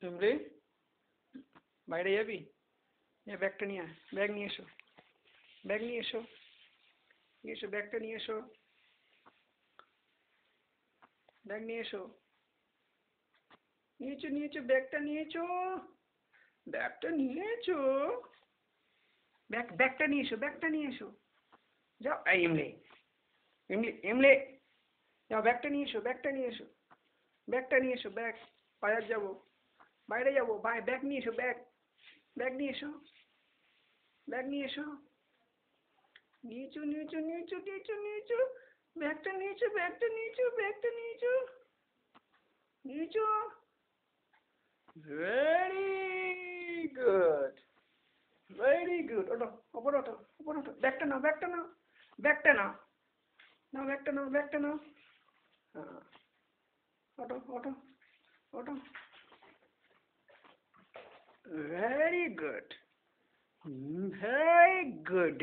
এমরে বাইরে যাবি? ব্যাগটা নিয়ে আয়, ব্যাগ নিয়ে এসো, ব্যাগ নিয়ে এসো, নিয়ে এসো ব্যাগটা নিয়ে এসো, ব্যাগ নিয়ে এসো, নিয়েছো নিয়েছো ব্যাগটা নিয়েছো, ব্যাগটা নিয়েছো, ব্যাগটা নিয়ে এসো, ব্যাগটা নিয়ে এসো, যাও এই এমলে, এমলে এমলে, যাও ব্যাগটা নিয়ে এসো, ব্যাগটা নিয়ে এসো, ব্যাগটা নিয়ে এসো, ব্যাগ, বাজার যাবো, বাইরে যাবো, ব্যাগ নিয়ে এসো, ব্যাগ, ব্যাগ নিয়ে এসো, ব্যাগ নিয়ে এসো, নিয়েছো নিয়েছো নিয়েছো নিয়েছো নিয়েছো, ব্যাগটা নিয়েছো, ব্যাগটা নিয়েছো, ব্যাগটা নিয়েছো, নিয়েছো, ভেরি গুড, ভেরি গুড, ওঠো, ওপরে ওঠো, ওপরে ওঠো, ব্যাগটা নাও, ব্যাগটা নাও, ব্যাগটা নাও, নাও ব্যাগটা নাও, ব্যাগটা নাও, হ্যাঁ, ওঠো ওঠো ওঠো, ভেরি গুড, very good.